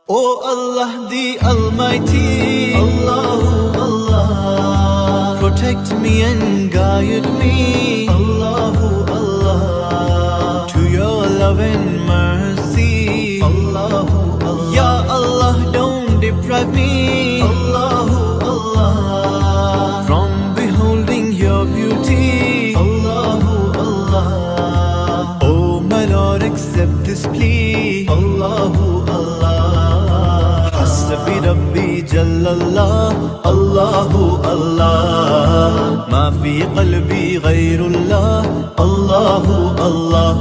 Oh Allah, the Almighty, Allahu Allah, protect me and guide me, Allahu Allah, to your love and mercy, Allahu Allah. Ya Allah, don't deprive me, Allahu Allah, from beholding your beauty, Allahu Allah. Oh my Lord, accept this plea, Allahu Allah. Hasbi Rabbi Jallallah, Allahu Allah. Ma fi qalbi ghayrullah, Allahu Allah.